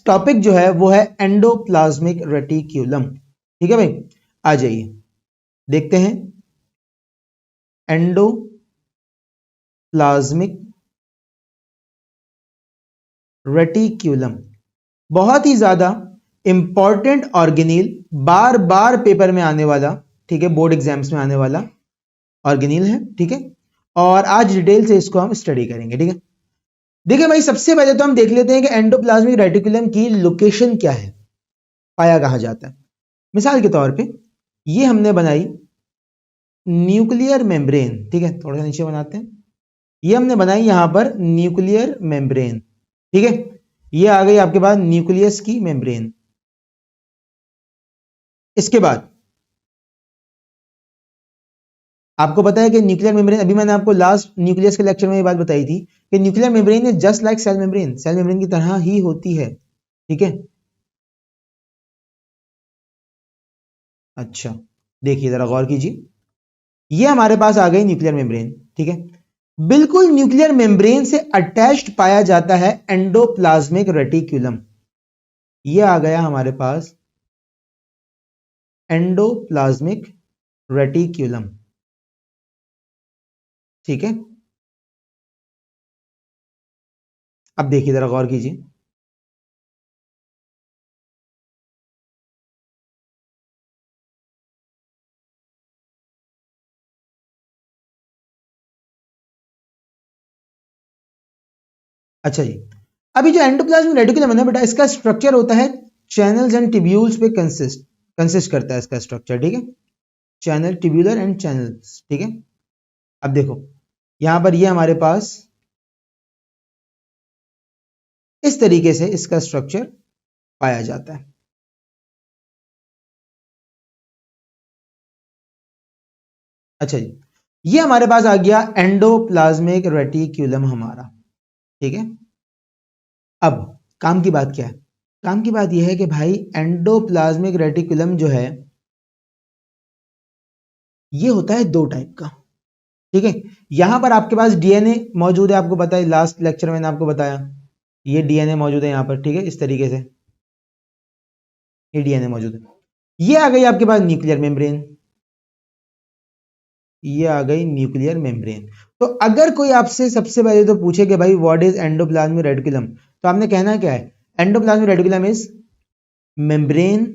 Next topic जो है वो है एंडोप्लाज्मिक रेटिक्यूलम। ठीक है भाई, आ जाइए देखते हैं एंडोप्लाज्मिक रेटिक्यूलम। बहुत ही ज्यादा इंपॉर्टेंट ऑर्गेनील, बार बार पेपर में आने वाला, ठीक है, बोर्ड एग्जाम्स में आने वाला ऑर्गेनील है। ठीक है, और आज डिटेल से इसको हम स्टडी करेंगे। ठीक है, देखिए भाई, सबसे पहले तो हम देख लेते हैं कि एंडोप्लाज्मिक रेटिकुलम की लोकेशन क्या है, पाया कहां जाता है। मिसाल के तौर पे ये हमने बनाई न्यूक्लियर मेम्ब्रेन। ठीक है, थोड़ा सा नीचे बनाते हैं। ये हमने बनाई यहां पर न्यूक्लियर मेम्ब्रेन। ठीक है, ये आ गई आपके पास न्यूक्लियस की मेम्ब्रेन। इसके बाद आपको पता है कि न्यूक्लियर मेम्ब्रेन, अभी मैंने आपको लास्ट न्यूक्लियस के लेक्चर में ये बात बताई थी कि nuclear membrane is just like cell membrane, cell membrane की तरह ही होती है। ठीक है, अच्छा देखिए जरा गौर कीजिए, ये हमारे पास आ गई न्यूक्लियर मेम्ब्रेन। ठीक है, बिल्कुल न्यूक्लियर मेम्ब्रेन से अटैच्ड पाया जाता है एंडोप्लाज्मिक रेटिक्यूलम। ये आ गया हमारे पास एंडोप्लाज्मिक रेटिक्यूलम। ठीक है, अब देखिए जरा गौर कीजिए, अच्छा जी, अभी जो एंडोप्लाज्मिक रेटिकुलम है ना बेटा, इसका स्ट्रक्चर होता है चैनल्स एंड ट्यूब्यूल्स पे कंसिस्ट करता है इसका स्ट्रक्चर। ठीक है, चैनल, ट्यूब्यूलर एंड चैनल्स। ठीक है, अब देखो यहां पर ये हमारे पास इस तरीके से इसका स्ट्रक्चर पाया जाता है। अच्छा जी, ये हमारे पास आ गया एंडोप्लाज्मिक रेटिक्यूलम हमारा। ठीक है, अब काम की बात क्या है, काम की बात यह है कि भाई एंडोप्लाज्मिक रेटिकुलम जो है ये होता है दो टाइप का। ठीक है, यहां पर आपके पास डीएनए मौजूद है, आपको पता है लास्ट लेक्चर में मैंने आपको बताया, ये डीएनए मौजूद है यहां पर। ठीक है, इस तरीके से ये डीएनए मौजूद है। ये आ गई आपके पास न्यूक्लियर मेम्ब्रेन, ये आ गई न्यूक्लियर मेम्ब्रेन। तो अगर कोई आपसे सबसे पहले तो पूछे कि भाई व्हाट इज एंडोप्लाज्मिक रेटिकुलम, तो आपने कहना क्या है, endoplasmic reticulum is membrane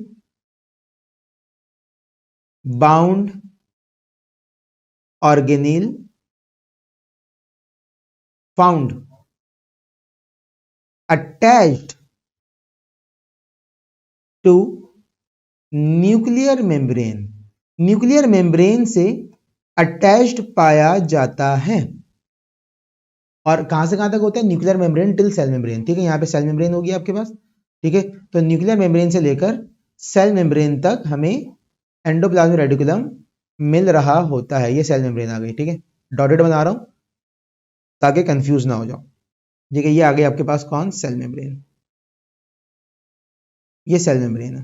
bound organelle found attached to nuclear membrane, nuclear membrane से अटैच्ड पाया जाता है। और कहां से कहां तक होता है, nuclear membrane till cell membrane. ठीक है, यहां पे सेल मेम्ब्रेन होगी आपके पास। ठीक है, तो न्यूक्लियर मेम्ब्रेन से लेकर सेल मेम्ब्रेन तक हमें एंडोप्लाज्मिक रेटिकुलम मिल रहा होता है। ये सेल मेम्ब्रेन आ गई। ठीक है, डॉटेड बना रहा हूं ताकि कंफ्यूज ना हो जाओ। ठीक है, ये आ गई आपके पास कौन, सेल मेम्ब्रेन, ये सेल मेम्ब्रेन है।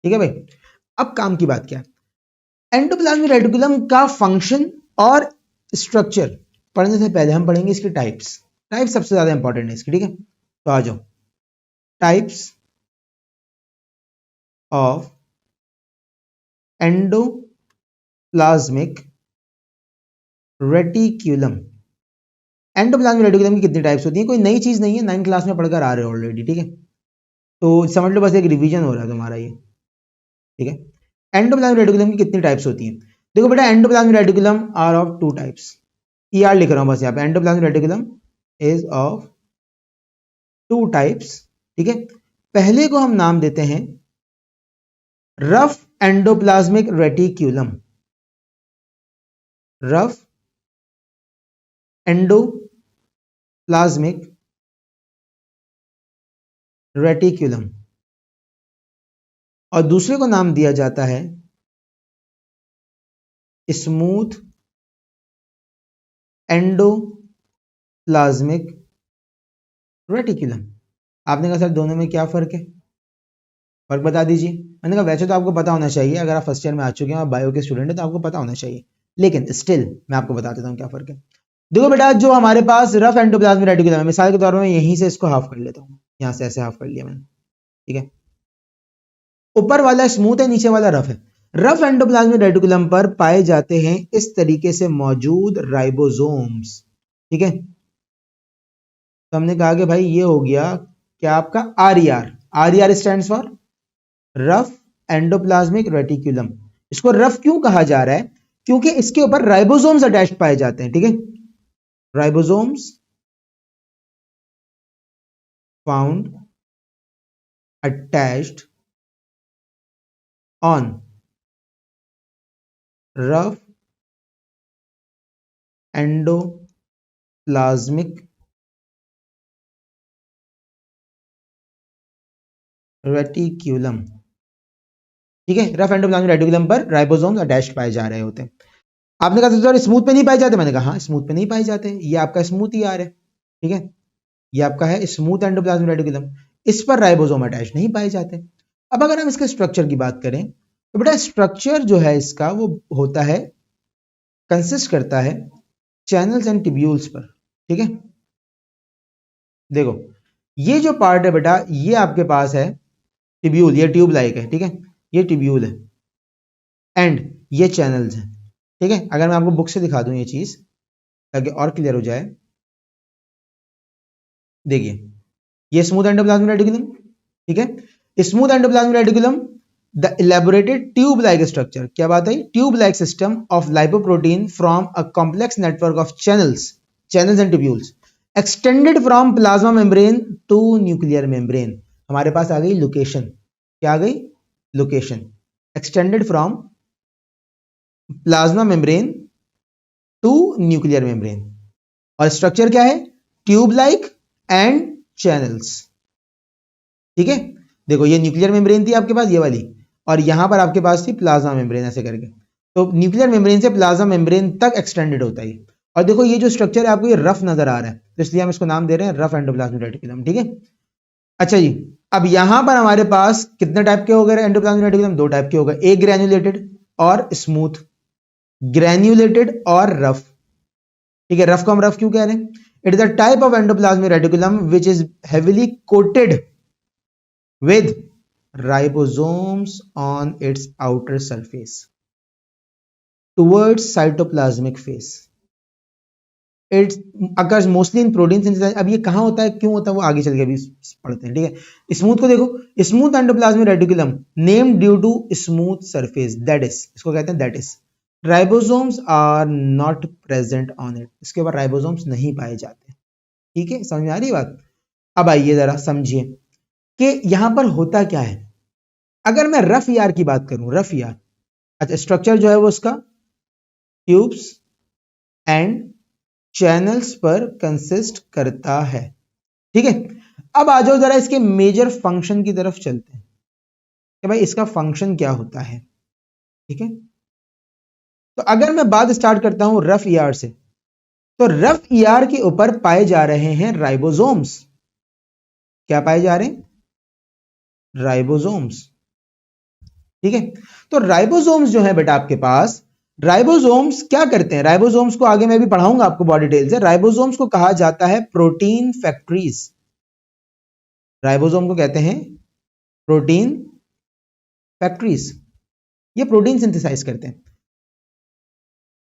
ठीक है भाई, अब काम की बात क्या है, एंडोप्लाज्मिक रेटिकुलम का फंक्शन और स्ट्रक्चर पढ़ने से पहले हम पढ़ेंगे इसके टाइप्स। टाइप्स सबसे ज्यादा इंपॉर्टेंट है इसकी। ठीक है, तो आ जाओ, types of endoplasmic reticulum. Endoplasmic reticulum की कितनी टाइप्स होती है, कोई नई चीज नहीं है, 9th क्लास में पढ़कर आ रहे हो ऑलरेडी। ठीक है, तो समझ लो बस एक रिवीजन हो रहा है तुम्हारा ये। ठीक है, एंडोप्लाज्मिक रेटिकुलम की कितनी टाइप्स होती हैं, देखो बेटा, endoplasmic reticulum are of two types. ER लिख रहा हूं बस यहाँ पे, endoplasmic reticulum is of two types. ठीक है, पहले को हम नाम देते हैं rough endoplasmic reticulum, rough endoplasmic reticulum, और दूसरे को नाम दिया जाता है स्मूथ एंडोप्लाज्मिक रेटिकुलम। आपने कहा सर दोनों में क्या फर्क है, फर्क बता दीजिए। मैंने कहा वैसे तो आपको पता होना चाहिए, अगर आप फर्स्ट ईयर में आ चुके हैं और बायो के स्टूडेंट हैं तो आपको पता होना चाहिए, लेकिन स्टिल मैं आपको बता देता हूं क्या फर्क है। देखो बेटा, जो हमारे पास रफ एंडोप्लाज्मिक रेटिकुलम है, मिसाल के तौर पर मैं यहीं से इसको हाफ कर लेता हूं, यहां से ऐसे हाफ कर लिया मैंने, ठीक है। ऊपर वाला स्मूथ है, नीचे वाला रफ है। रफ एंडोप्लाज्मिक रेटिकुलम पर पाए जाते हैं इस तरीके से मौजूद राइबोसोम्स, ठीक है। तो हमने कहा कि भाई ये हो गया क्या आपका RER। RER stands for rough endoplasmic reticulum. इसको रफ क्यों कहा जा रहा है? क्योंकि इसके ऊपर राइबोसोम्स अटैच्ड पाए जाते हैं, ठीक है। Ribosomes found attached on rough endoplasmic reticulum, ठीक है। रफ एंडोप्लाज्मिक रेटिकुलम पर राइबोसोम्स अटैच्ड पाए जा रहे होते हैं। आपने कहा सर स्मूथ पे नहीं पाए जाते, मैंने कहा हाँ स्मूथ पे नहीं पाए जाते। ये आपका स्मूथ ER है, ठीक है। ये आपका है स्मूथ एंडोप्लाज्मिक रेटिकुलम, इस पर राइबोसोम अटैच नहीं पाए जाते। अब अगर हम इसके स्ट्रक्चर की बात करें तो बेटा स्ट्रक्चर जो है इसका वो होता है, कंसिस्ट करता है चैनल्स एंड ट्यूब्यूल्स पर, ठीक है। देखो ये जो पार्ट है बेटा ये आपके पास है ट्यूब्यूल, ये ट्यूब लाइक है, ठीक है। ये ट्यूब्यूल है एंड ये चैनल्स हैं, ठीक है। अगर मैं आपको बुक से दिखा दूं ये चीज ताकि और क्लियर हो जाए, देखिए ये स्मूथ एंडोप्लाज्मिक रेटिकुलम, ठीक है। Smooth endoplasmic reticulum the elaborated tube like structure, क्या बात है, tube like system of lipoprotein from a complex network of channels and tubules extended from plasma membrane to nuclear membrane. हमारे पास आ गई location, क्या आ गई location, extended from plasma membrane to nuclear membrane. और स्ट्रक्चर क्या है, ट्यूब लाइक एंड चैनल्स, ठीक है। देखो ये न्यूक्लियर मेम्ब्रेन थी आपके पास ये वाली, और यहां पर आपके पास थी प्लाज्मा मेम्ब्रेन, ऐसे करके। तो न्यूक्लियर मेम्ब्रेन से प्लाज्मा मेम्ब्रेन तक एक्सटेंडेड होता है। और देखो ये जो स्ट्रक्चर है आपको ये रफ नजर आ रहा है, तो इसलिए हम इसको नाम दे रहे हैं रफ एंडोप्लाज्मिक रेटिकुलम, ठीक है। अच्छा जी, अब यहां पर हमारे पास कितने टाइप के हो गए एंडोप्लाज्मिक रेटिकुलम, दो टाइप के हो गए, एक ग्रैन्युलेटेड और स्मूथ। ग्रैन्युलेटेड और रफ, ठीक है। रफ को हम रफ क्यों कह रहे हैं, it is a type of endoplasmic reticulum which is heavily coated with ribosomes on its outer surface towards cytoplasmic phase. It occurs mostly in protein synthesis. अब ये कहाँ होता है, क्यों होता है, वो आगे चल के अभी पढ़ते हैं, ठीक है। स्मूथ को देखो, smooth endoplasmic reticulum named due to smooth surface, that is, इसको कहते हैं that is, ribosomes are not present on it, इसके ऊपर राइबोसोम्स नहीं पाए जाते, ठीक है। समझ में आ रही बात। अब आइए जरा समझिए कि यहां पर होता क्या है। अगर मैं रफ ER की बात करूं, रफ ER, अच्छा स्ट्रक्चर जो है वो उसका ट्यूब्स एंड चैनल्स पर कंसिस्ट करता है, ठीक है। अब आ जाओ जरा इसके मेजर फंक्शन की तरफ चलते हैं कि भाई इसका फंक्शन क्या होता है, ठीक है। तो अगर मैं बात स्टार्ट करता हूं रफ ER से, तो रफ ER के ऊपर पाए जा रहे हैं राइबोसोम्स। क्या पाए जा रहे हैं, राइबोसोम्स, ठीक है। तो राइबोसोम्स जो है बेटा आपके पास, राइबोसोम्स क्या करते हैं, राइबोसोम्स को आगे मैं भी पढ़ाऊंगा आपको बहुत डिटेल से। राइबोसोम्स को कहा जाता है प्रोटीन फैक्ट्रीज, राइबोसोम को कहते हैं प्रोटीन फैक्ट्रीज, ये प्रोटीन सिंथेसाइज करते हैं।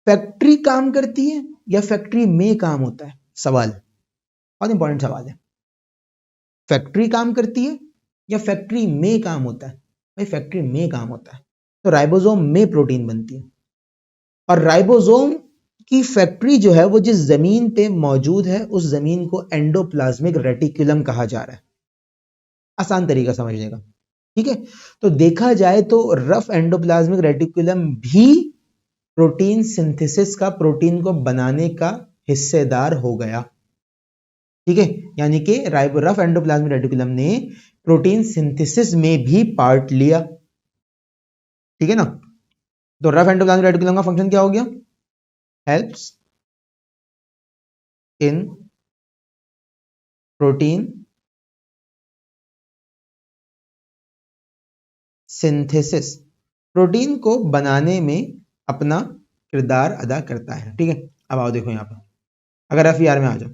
फैक्ट्री काम करती है या फैक्ट्री में काम होता है, सवाल, बहुत इंपॉर्टेंट सवाल है। फैक्ट्री काम करती है या फैक्ट्री में काम होता है, भाई फैक्ट्री में काम होता है। तो राइबोसोम में प्रोटीन बनती है, और राइबोसोम की फैक्ट्री जो है वो जिस जमीन पे मौजूद है उस जमीन को एंडोप्लाज्मिक रेटिकुलम कहा जा रहा है। आसान तरीका समझने का, ठीक है। तो देखा जाए तो रफ एंडोप्लाज्मिक रेटिकुलम भी प्रोटीन सिंथेसिस का, प्रोटीन को बनाने का हिस्सेदार हो गया, ठीक है। यानी कि रफ एंडोप्लाज्मिक रेटिकुलम ने प्रोटीन सिंथेसिस में भी पार्ट लिया, ठीक है ना। तो रफ एंडोप्लाज्मिक रेटिकुलम का फंक्शन क्या हो गया, helps in protein synthesis, protein को बनाने में अपना किरदार अदा करता है, ठीक है। अब आओ देखो यहां पर, अगर एफ में आ जाओ,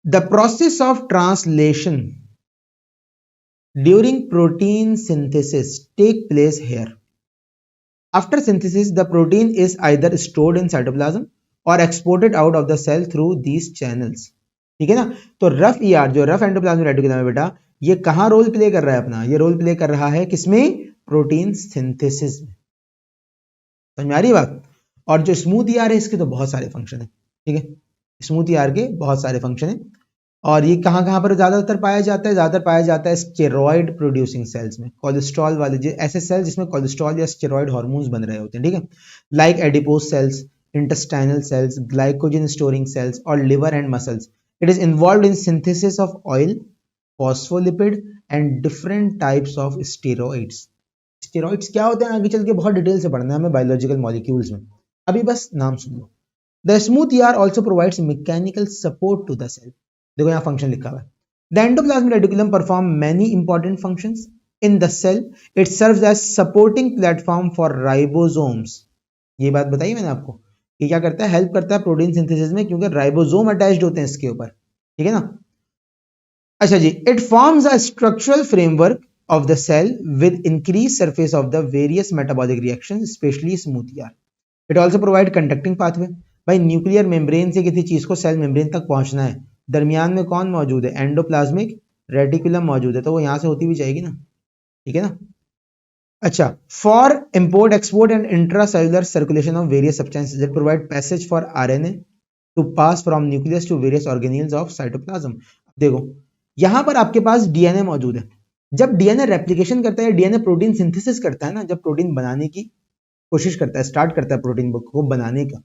the process of translation during protein synthesis take place here. After synthesis the protein is either stored in cytoplasm और exported out of the cell through these channels. ठीक है ना। तो रफ ईआर जो रफ एंडोप्लाज्मिक रेटिकुलम है बेटा, ये कहां रोल प्ले कर रहा है अपना, ये रोल प्ले कर रहा है किसमें, प्रोटीन सिंथेसिस में। समझ में आ रही बात। और जो स्मूथ ईआर है इसके तो बहुत सारे फंक्शन है। ठीक है, स्मूथ ईआर के बहुत सारे फंक्शन है। और ये कहां कहां पर ज्यादातर पाया जाता है, ज्यादातर पाया जाता है स्टेरॉइड प्रोड्यूसिंग सेल्स में, कोलेस्ट्रॉल वाले जो ऐसे सेल्स जिसमें कोलेस्ट्रॉल या स्टेरॉइड हार्मोन्स बन रहे होते हैं। ठीक है, like adipose cells, intestinal cells, glycogen storing cells और liver and muscles. It is involved in synthesis of oil, phospholipid and different types of steroids. Steroids क्या होते हैं आगे चल के बहुत डिटेल से पढ़ना है हमें बायोलॉजिकल मॉलिक्यूल्स में, अभी बस नाम सुन लो। The smooth ER also provides mechanical support to the cell. देखो यहाँ फंक्शन लिखा हुआ है। The endoplasmic reticulum perform many important functions in the cell. It serves as supporting platform for ribosomes. ये बात बताई मैंने आपको, ये क्या करता है, हेल्प करता है प्रोटीन सिंथेसिस में, क्योंकि राइबोसोम अटैच्ड होते हैं इसके ऊपर। ठीक है ना। अच्छा जी, it forms a structural framework of the cell with increased surface of the various metabolic reactions, especially smooth ER. It also provide conducting pathway. भाई न्यूक्लियर मेम्ब्रेन से किसी चीज को सेल मेम्ब्रेन तक पहुंचना है, दरमियान में कौन मौजूद है, एंडोप्लाज्मिक रेटिकुलम मौजूद है, तो वो यहां से होती भी जाएगी ना। ठीक है ना। अच्छा, for import export and intracellular circulation of various substances, it provide passage for RNA to pass from nucleus to various organelles of cytoplasm. देखो यहां पर आपके पास डीएनए मौजूद है। जब डीएनए रेप्लिकेशन करता है, डीएनए प्रोटीन सिंथेसिस करता है ना, जब प्रोटीन बनाने की कोशिश करता है, स्टार्ट करता है प्रोटीन को बनाने का,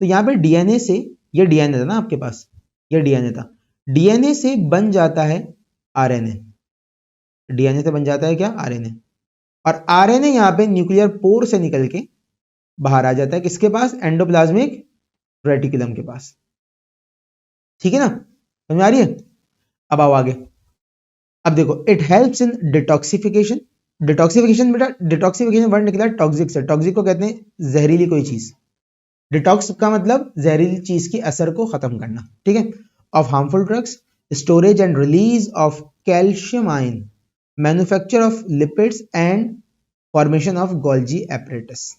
तो यहाँ पे डीएनए से, ये डीएनए था ना आपके पास, ये डीएनए था, डीएनए से बन जाता है आरएनए। डीएनए से बन जाता है क्या, आरएनए। और आरएनए यहाँ पे न्यूक्लियर पोर से निकल के बाहर आ जाता है किसके पास, एंडोप्लाज्मिक रेटिकुलम के पास। ठीक है ना, समझ में आ रही है। अब आओ आगे। अब देखो, it helps in detoxification. Detoxification बेटा, डिटॉक्सिफिकेशन वर्ड निकला टॉक्सिक से। टॉक्सिक को कहते हैं जहरीली कोई चीज। डिटॉक्स का मतलब जहरीली चीज के असर को खत्म करना। ठीक है, of harmful drugs, storage and release of calcium ion, manufacture of lipids and formation of Golgi apparatus.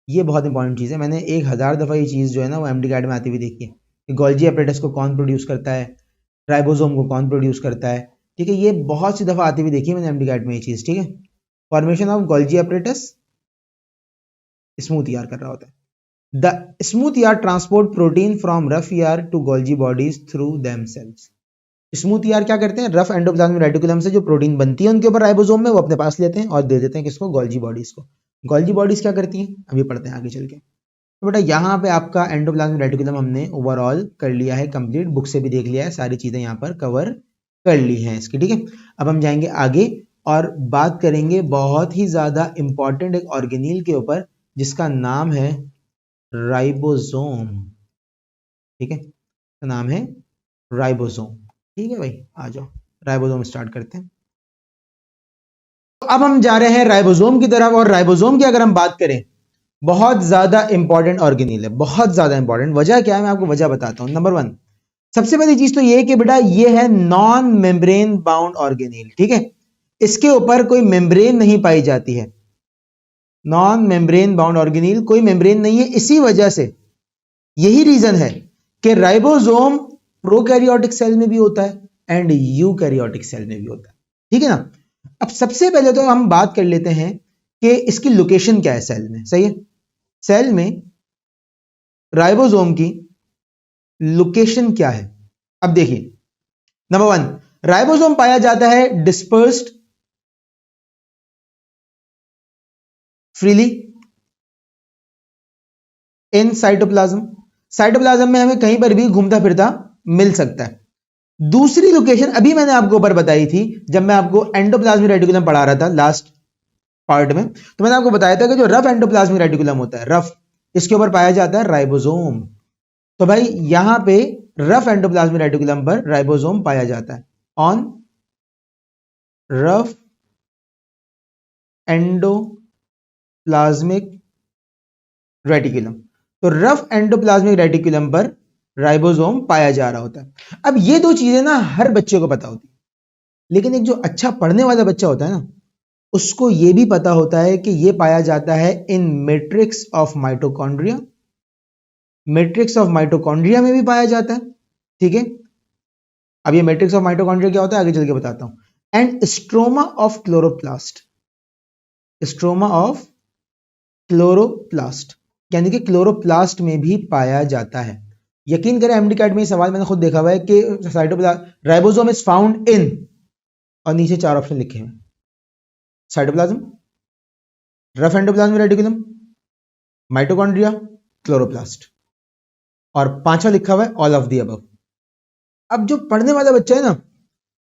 ये बहुत इंपॉर्टेंट चीज है, मैंने 1000 दफा ये चीज जो है ना वो एमडी गाइड में आती हुई देखी है। गोल्जी एपरेटस को कौन प्रोड्यूस करता है, राइबोसोम को कौन प्रोड्यूस करता है। ठीक है, ये बहुत सी दफा आती हुई देखी है मैंने एमडी गाइड में ये चीज। ठीक है, formation of Golgi apparatus, smooth ER कर रहा होता है। The smooth ER transport protein from rough ER to Golgi bodies through themselves. Smooth ER क्या करते हैं, रफ एंडोप्लाज्मिक रेटिकुलम से जो प्रोटीन बनती है उनके ऊपर राइबोसोम में, वो अपने पास लेते हैं और दे देते हैं किसको, गोल्जी बॉडीज को। गोल्जी बॉडीज क्या करती हैं अभी पढ़ते हैं आगे चल के। तो बेटा यहाँ पे आपका एंडोप्लाज्मिक रेटिकुलम हमने ओवरऑल कर लिया है कंप्लीट, बुक से भी देख लिया है, सारी चीजें यहाँ पर कवर कर ली हैं इसकी। ठीक है, अब हम जाएंगे आगे और बात करेंगे बहुत ही ज्यादा इंपॉर्टेंट एक ऑर्गेनील के ऊपर जिसका नाम है राइबोसोम। ठीक है, इसका नाम है राइबोसोम। ठीक है भाई, आ जाओ राइबोसोम स्टार्ट करते हैं। तो अब हम जा रहे हैं राइबोसोम की तरफ, और राइबोसोम की अगर हम बात करें, बहुत ज्यादा इंपॉर्टेंट ऑर्गेनील है, बहुत ज्यादा इंपॉर्टेंट। वजह क्या है, मैं आपको वजह बताता हूं। नंबर 1, सबसे पहली चीज तो ये कि बेटा ये है नॉन मेम्ब्रेन बाउंड ऑर्गेनील। ठीक है, इसके ऊपर कोई मेम्ब्रेन नहीं पाई जाती है। नॉन मेम्ब्रेन बाउंड ऑर्गेनील, कोई मेम्ब्रेन नहीं है। इसी वजह से, यही रीजन है कि राइबोसोम प्रोकैरियोटिक सेल में भी होता है एंड यूकैरियोटिक सेल में भी होता है। ठीक है ना। अब सबसे पहले तो हम बात कर लेते हैं कि इसकी लोकेशन क्या है सेल में। सही है, सेल में राइबोसोम की लोकेशन क्या है। अब देखिए, नंबर 1, राइबोसोम पाया जाता है dispersed freely in cytoplasm. Cytoplasm में हमें कहीं पर भी घूमता फिरता मिल सकता है। दूसरी लोकेशन अभी मैंने आपको ऊपर बताई थी, जब मैं आपको एंडोप्लाज्मिक रेटिकुलम पढ़ा रहा था लास्ट पार्ट में, तो मैंने आपको बताया था कि जो रफ एंडोप्लाज्मिक रेटिकुलम होता है, रफ, इसके ऊपर पाया जाता है राइबोसोम। तो भाई यहां पे रफ एंडोप्लाज्मिक रेटिकुलम पर राइबोसोम पाया जाता है, ऑन रफ एंडोप्लाज्मिक रेटिकुलम। तो रफ एंडोप्लाज्मिक रेटिकुलम पर राइबोसोम पाया जा रहा होता है। अब ये दो चीजें ना हर बच्चे को पता होती है, लेकिन एक जो अच्छा पढ़ने वाला बच्चा होता है ना, उसको ये भी पता होता है कि ये पाया जाता है in matrix of mitochondria, matrix of mitochondria में भी पाया जाता है, ठीक है। अब ये मैट्रिक्स ऑफ माइटोकॉन्ड्रिया क्या होता है आगे चल के बताता हूं। And stroma of chloroplast, stroma of chloroplast, यानी कि क्लोरोप्लास्ट में भी पाया जाता है। यकीन करें एमडी कैट में ये सवाल मैंने खुद देखा हुआ है कि cytoplasm ribosome is found in, और नीचे 4 ऑप्शन लिखे हैं, cytoplasm, rough endoplasmic reticulum, mitochondria, chloroplast, और 5वां लिखा हुआ है ऑल ऑफ द अबव। अब जो पढ़ने वाला बच्चा है ना,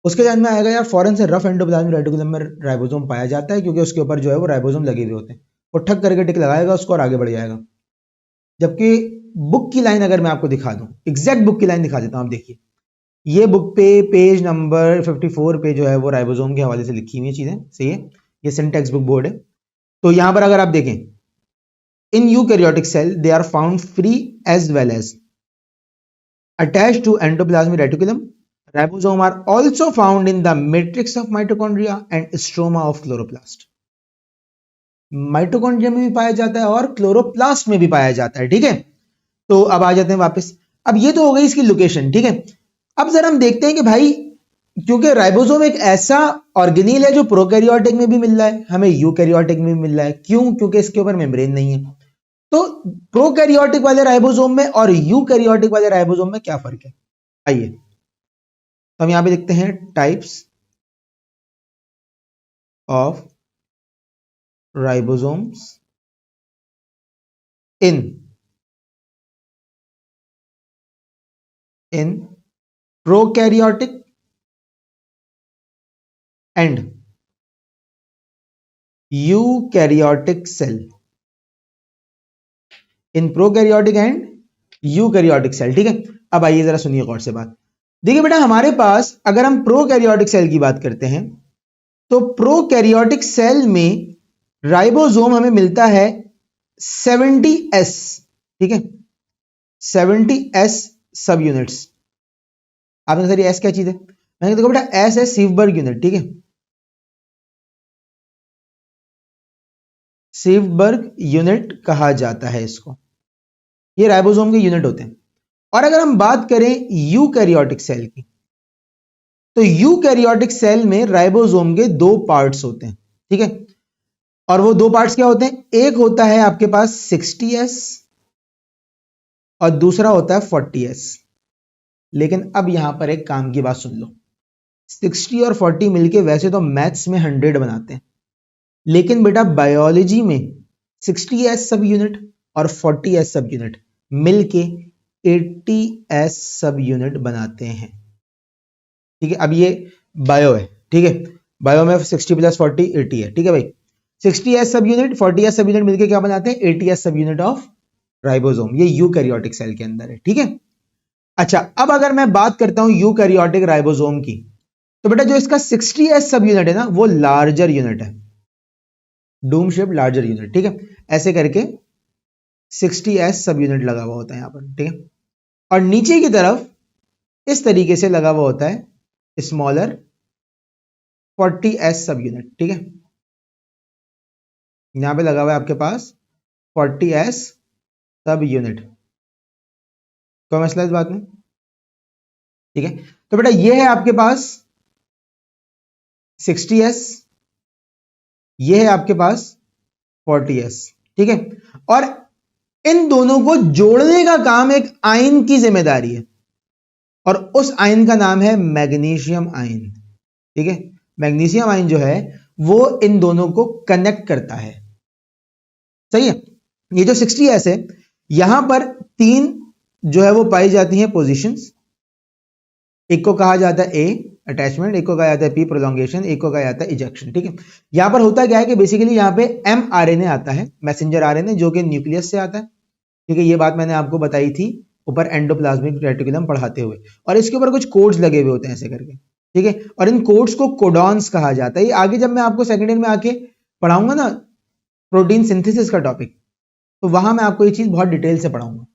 उसके ध्यान में आएगा यार फौरन से रफ एंडोप्लाज्मिक रेटिकुलम में राइबोसोम पाया जाता है, क्योंकि उसके ऊपर जो है वो राइबोसोम लगे हुए होते हैं, वो ठक करके टिक लगाएगा उसको और आगे बढ़ जाएगा। जबकि बुक की लाइन अगर मैं आपको दिखा दूं, एग्जैक्ट बुक की लाइन दिखा देता हूं, आप देखिए ये बुक पे पेज नंबर 54 पे जो है वो राइबोसोम के हवाले से लिखी हुई चीजें, सही है, ये सिंटेक्स बुक बोर्ड है। तो यहां पर अगर आप देखें, in eukaryotic cell they are found free as well as attached to endoplasmic reticulum. Ribosome are also found in the matrix of mitochondria and stroma of chloroplast. Mitochondria में भी पाया जाता है और क्लोरोप्लास्ट में भी पाया जाता है, ठीक है। तो अब आ जाते हैं वापस, अब ये तो हो गई इसकी लोकेशन, ठीक है। अब जरा हम देखते हैं कि भाई, क्योंकि राइबोसोम एक ऐसा ऑर्गेनील है जो प्रोकैरियोटिक में भी मिल रहा है, हमें यूकैरियोटिक में भी मिल रहा है, क्यों? क्योंकि इसके ऊपर मेम्ब्रेन नहीं है। तो प्रोकैरियोटिक वाले राइबोसोम में और यूकैरियोटिक वाले राइबोसोम में क्या फर्क है, आइए तो हम यहां पे लिखते हैं types of ribosomes in prokaryotic and eukaryotic cell, in prokaryotic and eukaryotic cell, ठीक है। अब आइए जरा सुनिए गौर से बात। देखिए बेटा, हमारे पास अगर हम प्रोकैरियोटिक सेल की बात करते हैं तो प्रोकैरियोटिक सेल में राइबोसोम हमें मिलता है 70s, ठीक है, 70s सब यूनिट्स। आपने सर एस क्या चीज है? मैंने देखो बेटा एस है सीवबर्ग यूनिट, ठीक है, सीवबर्ग यूनिट कहा जाता है इसको, ये राइबोसोम के यूनिट होते हैं। और अगर हम बात करें यूकैरियोटिक सेल की, तो यूकैरियोटिक सेल में राइबोसोम के 2 पार्ट्स होते हैं, ठीक है। और वो 2 पार्ट्स क्या होते हैं? एक होता है आपके पास 60s और दूसरा होता है 40s। लेकिन अब यहां पर एक काम की बात सुन लो, 60 और 40 मिलके वैसे तो मैथ्स में 100 बनाते हैं, लेकिन बेटा बायोलॉजी में 60s सब यूनिट और 40s सब यूनिट मिलके 80s सब यूनिट बनाते हैं, ठीक है। अब ये बायो है, ठीक है, बायो में 60 + 40 80 है, ठीक है भाई। 60s सब यूनिट 40s सब यूनिट मिलके क्या बनाते हैं? 80s सब यूनिट ऑफ राइबोसोम। ये यूकैरियोटिक सेल के अंदर है, ठीक है। अच्छा, अब अगर मैं बात करता हूं यूकैरियोटिक राइबोसोम की, तो बेटा जो इसका 60s सब यूनिट है ना, वो लार्जर यूनिट है, डूम शेप लार्जर यूनिट, ठीक है। ऐसे करके 60s सब यूनिट लगा हुआ होता है यहां पर, ठीक है। और नीचे की तरफ इस तरीके से लगा हुआ होता है स्मॉलर 40s सब यूनिट, ठीक है। यहां पे लगा हुआ है आपके पास 40s सब यूनिट। कोई मसला इस बात में? ठीक है, तो बेटा ये है आपके पास 60s, ये है आपके पास 40s, ठीक है। और इन दोनों को जोड़ने का काम एक आयन की जिम्मेदारी है, और उस आयन का नाम है मैग्नीशियम आयन, ठीक है। मैग्नीशियम आयन जो है वो इन दोनों को कनेक्ट करता है, सही है। ये जो 60s है, यहां पर 3 जो है वो पाई जाती हैं पोजीशंस। एक को कहा जाता है ए अटैचमेंट, एक को कहा जाता है पी प्रोलॉन्गेशन, एक को कहा जाता है इजेक्शन, ठीक है। यहां पर होता क्या है कि बेसिकली यहां पे mRNA आता है, मैसेंजर आरएनए, जो कि न्यूक्लियस से आता है, ठीक है। ये बात मैंने आपको बताई थी ऊपर एंडोप्लाज्मिक रेटिकुलम पढ़ाते हुए, और इसके ऊपर कुछ कोड्स लगे हुए होते हैं ऐसे करके, ठीक है। और इन कोड्स को कोडॉन्स कहा जाता है। ये आगे जब मैं आपको सेकेंड ईयर में आके पढ़ाऊंगा ना प्रोटीन सिंथेसिस का टॉपिक, तो वहां मैं आपको ये चीज बहुत डिटेल से पढ़ाऊंगा।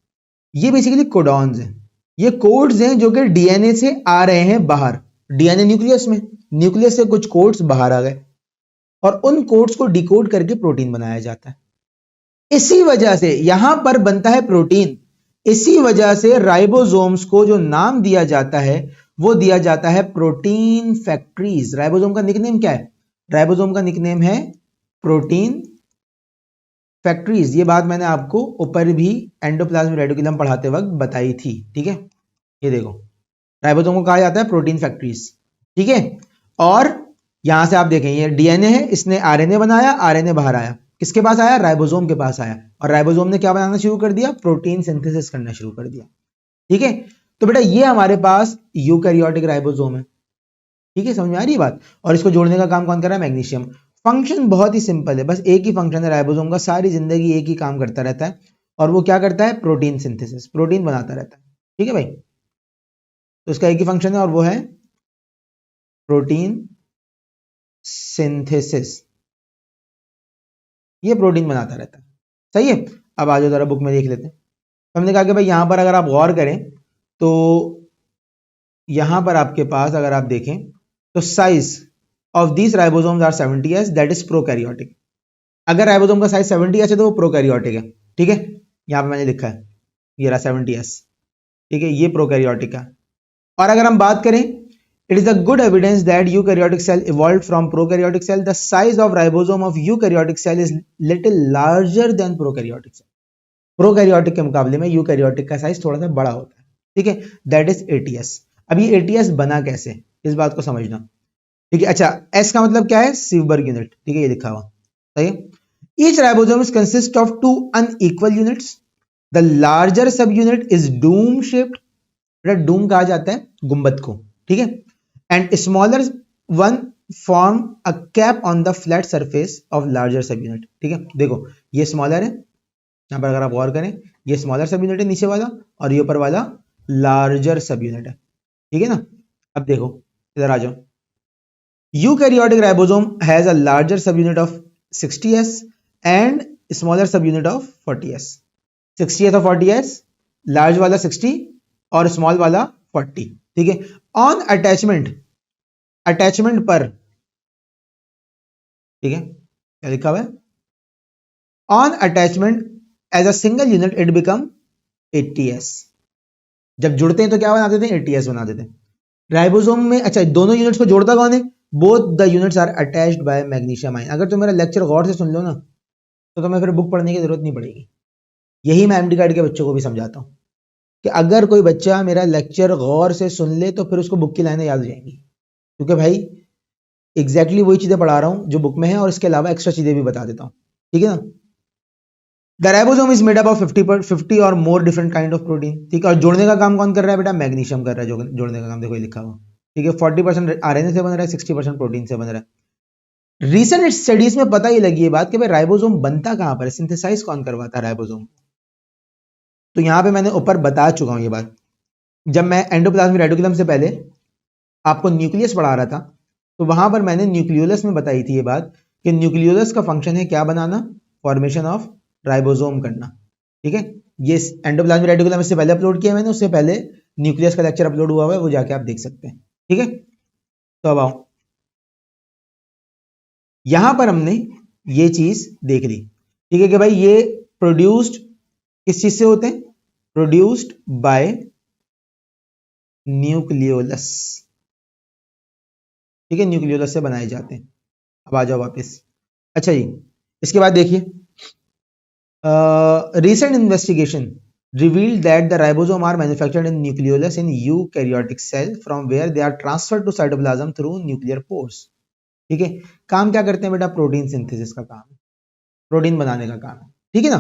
ये बेसिकली कोडॉन्स हैं, ये कोड्स हैं जो कि डीएनए से आ रहे हैं बाहर, डीएनए न्यूक्लियस में, न्यूक्लियस से कुछ कोड्स बाहर आ गए और उन कोड्स को डिकोड करके प्रोटीन बनाया जाता है। इसी वजह से यहां पर बनता है प्रोटीन। इसी वजह से राइबोसोम्स को जो नाम दिया जाता है वो दिया जाता है प्रोटीन फैक्ट्रीज। राइबोसोम का निकनेम क्या है? राइबोसोम का निकनेम है प्रोटीन फैक्ट्रीज। ये बात मैंने आपको ऊपर भी एंडोप्लाज्मिक रेटिकुलम पढ़ाते वक्त बताई थी, ठीक है। ये देखो, राइबोसोम को कहा जाता है प्रोटीन फैक्ट्रीज, ठीक है। और यहां से आप देखें, ये डीएनए है, इसने आरएनए बनाया, आरएनए बाहर आया, किसके पास आया? राइबोसोम के पास आया, और राइबोसोम ने क्या बनाना शुरू कर दिया? प्रोटीन सिंथेसिस करना शुरू कर दिया, ठीक है। तो बेटा ये हमारे पास यूकैरियोटिक राइबोसोम है, ठीक है, समझ में आ रही है बात। और इसको जोड़ने का काम कौन कर रहा है? मैग्नीशियम। फंक्शन बहुत ही सिंपल है, बस एक ही फंक्शन है राइबोसोम का, सारी जिंदगी एक ही काम करता रहता है, और वो क्या करता है? प्रोटीन सिंथेसिस, प्रोटीन बनाता रहता है, ठीक है भाई। तो इसका एक ही फंक्शन है और वो है प्रोटीन सिंथेसिस, ये प्रोटीन बनाता रहता है, सही है। अब आ जाओ जरा बुक में देख लेते हैं। हमने कहा कि भाई यहां पर अगर आप गौर करें तो यहां पर आपके पास अगर आप देखें तो size of this ribosomes are 70s, that is prokaryotic. अगर राइबोसोम का साइज 70s है तो वो प्रोकैरियोटिक है, ठीक है। यहां पे मैंने लिखा है, ये रहा 70s, ठीक है, ये प्रोकैरियोटिक है। और अगर हम बात करें, it is a good evidence that eukaryotic cell evolved from prokaryotic cell. The size of ribosome of eukaryotic cell is little larger than prokaryotic cell. Prokaryotic के मुकाबले में यूकैरियोटिक का साइज थोड़ा सा बड़ा होता है, ठीक है, दैट इज ATS। अब ये ATS बना कैसे, इस बात को समझना, ठीक है। अच्छा, S का मतलब क्या है? सीवबर्ग यूनिट, ठीक है, ये लिखा हुआ, सही है। Each ribosome is consist of two unequal units. The larger subunit is dome shaped, Doom कहा जाता है गुंबद को, ठीक है, and smaller one form a cap on the flat surface of larger सब यूनिट, ठीक है। देखो ये स्मॉलर है, यहां पर अगर आप गौर करें, ये स्मॉलर सब यूनिट है नीचे वाला, और ये ऊपर वाला लार्जर सब यूनिट है, ठीक है ना। अब देखो इधर आ जाओ, eukaryotic ribosome has a larger सब unit of 60s and smaller सब यूनिट ऑफ 40s। 60s और 40s, लार्ज वाला 60 और स्मॉल वाला 40, ठीक है। ऑन अटैचमेंट, अटैचमेंट पर, ठीक है, क्या लिखा हुआ है? On attachment as a single unit it become ATS। जब जुड़ते हैं तो क्या बना देते हैं? ATS बना देते हैं। राइबोसोम में, अच्छा, दोनों यूनिट्स को जोड़ता कौन है? Both the units are attached by magnesium ion. अगर तुम मेरा लेक्चर गौर से सुन लो ना तो तुम्हें फिर बुक पढ़ने की जरूरत नहीं पड़ेगी। यही मैं MD कार्ड के बच्चों को भी समझाता हूं कि अगर कोई बच्चा मेरा लेक्चर गौर से सुन ले तो फिर उसको बुक की लाइनें याद हो जाएंगी, क्योंकि भाई एग्जैक्टली वही चीजें पढ़ा रहा हूं जो बुक में है, और इसके अलावा एक्स्ट्रा चीजें भी बता देता हूं, ठीक है ना। The ribosome is made up of 50 और more different kind of protein, ठीक है। और जोड़ने का काम कौन कर रहा है बेटा? मैग्नीशियम कर रहा है जोड़ने का काम, देखो ये लिखा हुआ, ठीक है। 40% RNA से बन रहा है, 60% प्रोटीन से बन रहा है। रिसेंट स्टडीज में पता ही लगी ये बात कि भाई राइबोसोम बनता कहां पर है, सिंथेसाइज कौन करवाता है राइबोसोम। तो यहां पे मैंने ऊपर बता चुका हूं ये बात, जब मैं एंडोप्लाज्मिक रेटिकुलम से पहले आपको न्यूक्लियस पढ़ा रहा था तो वहां पर मैंने न्यूक्लियोलस में बताई थी ये बात कि न्यूक्लियोलस का फंक्शन है क्या बनाना? फॉर्मेशन ऑफ राइबोसोम करना, ठीक है। ये एंडोप्लाज्मिक रेटिकुलम इससे पहले अपलोड किया मैंने, उससे पहले न्यूक्लियस का लेक्चर अपलोड हुआ हुआ है, वो जाके आप देख सकते हैं, ठीक है। तो अब आओ, यहां पर हमने ये चीज देख ली, ठीक है, कि भाई ये प्रोड्यूस्ड किस चीज से होते हैं? प्रोड्यूस्ड बाय न्यूक्लियोलस, ठीक है, न्यूक्लियोलस से बनाए जाते हैं। अब आ जाओ वापस। अच्छा जी, इसके बाद देखिए, recent investigation revealed that the ribosome are manufactured in nucleolus in eukaryotic cell from where they are transferred to cytoplasm through nuclear pores, ठीक है। काम क्या करते हैं बेटा? प्रोटीन सिंथेसिस का काम, प्रोटीन बनाने का काम है, ठीक है ना।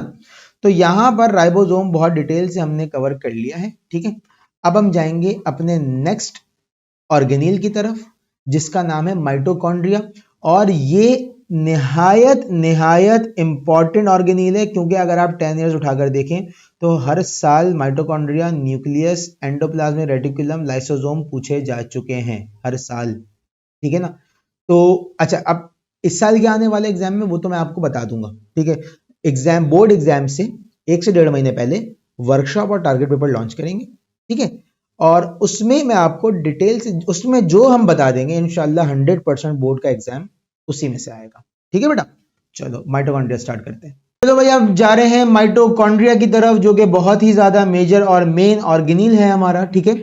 तो यहां पर राइबोसोम बहुत डिटेल से हमने कवर कर लिया है, ठीक है। अब हम जाएंगे अपने नेक्स्ट ऑर्गेनील की तरफ जिसका नाम है माइटोकॉन्ड्रिया, और ये निहायत इंपॉर्टेंट ऑर्गेनील है, क्योंकि अगर आप 10 इयर्स उठाकर देखें तो हर साल mitochondria, nucleus, endoplasmic reticulum, lysosome पूछे जा चुके हैं हर साल, ठीक है ना। तो अच्छा, अब इस साल के आने वाले एग्जाम में वो तो मैं आपको बता दूंगा, ठीक है। एग्जाम, बोर्ड एग्जाम से 1 से 1.5 महीने पहले वर्कशॉप और टारगेट पेपर लॉन्च करेंगे, ठीक है। और उसमें मैं आपको डिटेल से, उसमें जो हम बता देंगे इंशाल्लाह 100% बोर्ड का एग्जाम उसी में से आएगा। ठीक है बेटा, चलो माइटोकॉन्ड्रिया स्टार्ट करते हैं। चलो भाई अब जा रहे हैं माइटोकॉन्ड्रिया की तरफ, जो कि बहुत ही ज्यादा मेजर और मेन ऑर्गेनील है हमारा। ठीक है,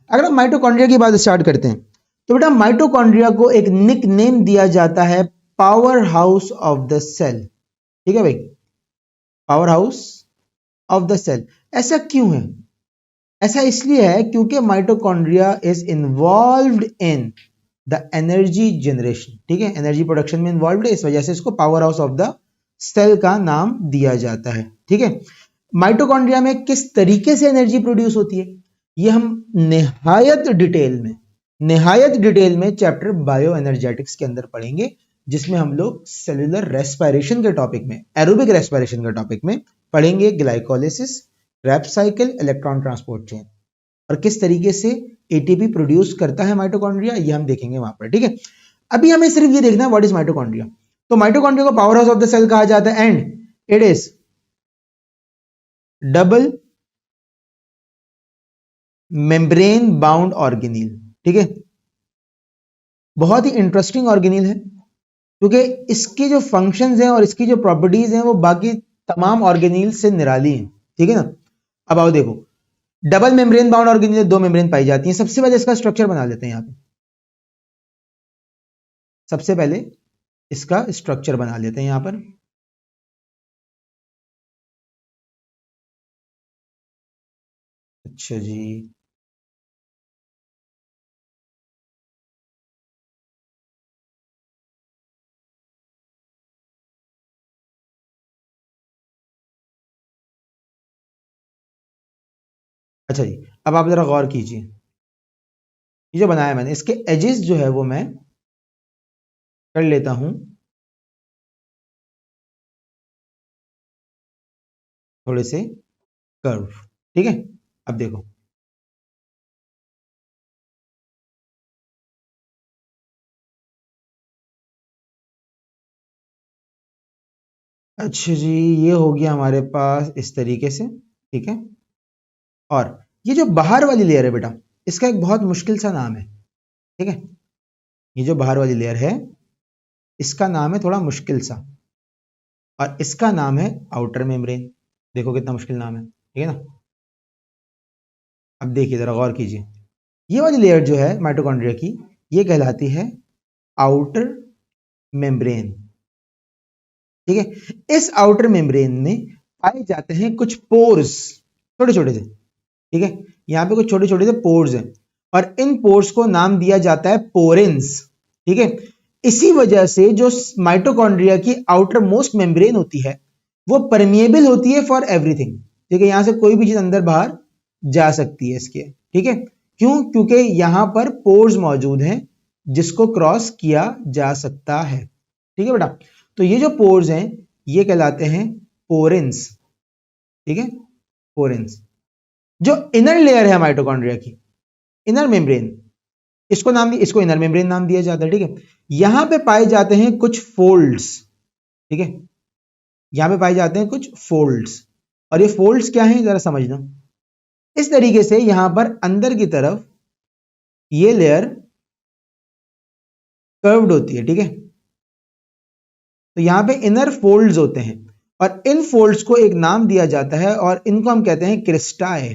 अगर हम माइटोकॉन्ड्रिया की बात स्टार्ट करते हैं तो बेटा माइटोकॉन्ड्रिया को एक निक नेम दिया जाता है power house of the cell. ठीक है भाई, power house of the cell. ऐसा क्यों है? ऐसा इसलिए है क्योंकि mitochondria is involved in the energy generation. ठीक है, एनर्जी प्रोडक्शन में इन्वॉल्व्ड है, इस वजह से इसको power house of the cell का नाम दिया जाता है। ठीक है, माइटोकॉन्ड्रिया में किस तरीके से एनर्जी प्रोड्यूस होती है ये हम निहायत डिटेल में चैप्टर बायो एनर्जेटिक्स के अंदर पढ़ेंगे, जिसमें हम लोग सेलुलर रेस्पिरेशन के टॉपिक में, एरोबिक रेस्पिरेशन के टॉपिक में पढ़ेंगे glycolysis, Krebs cycle, electron transport chain, और किस तरीके से एटीपी प्रोड्यूस करता है माइटोकॉन्ड्रिया, ये हम देखेंगे वहां पर। ठीक है, अभी हमें सिर्फ ये देखना है व्हाट इज माइटोकॉन्ड्रिया। तो माइटोकॉन्ड्रिया को power house of the cell कहा जाता है and it is double membrane bound organelle. ठीक है, बहुत ही इंटरेस्टिंग ऑर्गेनील है क्योंकि इसके जो फंक्शंस हैं और इसकी जो प्रॉपर्टीज हैं वो बाकी तमाम ऑर्गेनील से निराली हैं। ठीक है ना, अब आओ देखो, डबल मेम्ब्रेन बाउंड ऑर्गेनील, दो मेम्ब्रेन पाई जाती हैं। सबसे पहले इसका स्ट्रक्चर बना लेते हैं यहां पे, सबसे पहले इसका स्ट्रक्चर बना लेते हैं यहां पर। अच्छा जी, अच्छा जी, अब आप जरा गौर कीजिए, ये जो बनाया मैंने इसके एजेस जो है वो मैं कर लेता हूं थोड़े से कर्व। ठीक है, अब देखो, अच्छा जी, ये हो गया हमारे पास इस तरीके से। ठीक है, और ये जो बाहर वाली लेयर है बेटा, इसका एक बहुत मुश्किल सा नाम है। ठीक है, ये जो बाहर वाली लेयर है इसका नाम है थोड़ा मुश्किल सा, और इसका नाम है आउटर मेम्ब्रेन। देखो कितना मुश्किल नाम है, ठीक है ना। अब देखिए जरा गौर कीजिए, ये वाली लेयर जो है माइटोकॉन्ड्रिया की, ये कहलाती है आउटर मेम्ब्रेन। ठीक है, इस आउटर मेम्ब्रेन में पाए जाते हैं कुछ पोर्स, छोटे छोटे से। ठीक है, यहां पे कुछ छोटे छोटे से पोर्स हैं, और इन पोर्स को नाम दिया जाता है पोरेंस। ठीक है, इसी वजह से जो माइटोकॉन्ड्रिया की आउटर मोस्ट मेम्ब्रेन होती है वो परमिएबल होती है फॉर एवरीथिंग। ठीक है, यहां से कोई भी चीज अंदर बाहर जा सकती है इसके। ठीक है, क्यों? क्योंकि यहां पर पोर्स मौजूद हैं जिसको क्रॉस किया जा सकता है। ठीक है बेटा, तो ये जो पोर्स हैं ये कहलाते हैं पोरेंस। ठीक है, पोरेंस। जो इनर लेयर है माइटोकॉन्ड्रिया की, इनर मेम्ब्रेन, इसको इनर मेम्ब्रेन नाम दिया जाता है। ठीक है, यहां पे पाए जाते हैं कुछ फोल्ड्स। ठीक है, यहां पे पाए जाते हैं कुछ फोल्ड्स, और ये फोल्ड्स क्या हैं जरा समझना। इस तरीके से यहां पर अंदर की तरफ ये लेयर कर्व्ड होती है। ठीक है, तो यहां पे इनर फोल्ड्स होते हैं, और इन फोल्ड्स को एक नाम दिया जाता है और इनको हम कहते हैं क्रिस्टाए।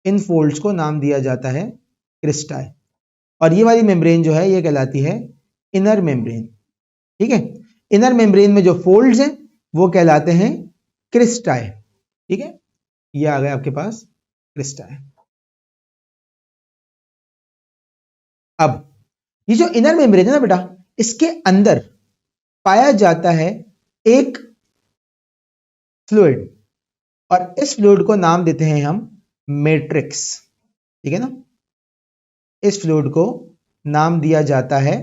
इन फोल्ड्स को नाम दिया जाता है क्रिस्टाए, और ये वाली मेम्ब्रेन जो है ये कहलाती है इनर मेम्ब्रेन। ठीक है, इनर मेम्ब्रेन में जो फोल्ड्स हैं वो कहलाते हैं क्रिस्टाए। ठीक है, ये आ गया आपके पास क्रिस्टाए। अब ये जो इनर मेम्ब्रेन है ना बेटा, इसके अंदर पाया जाता है एक फ्लूइड, और इस फ्लूइड को नाम देते हैं हम मैट्रिक्स। ठीक है ना, इस फ्लूइड को नाम दिया जाता है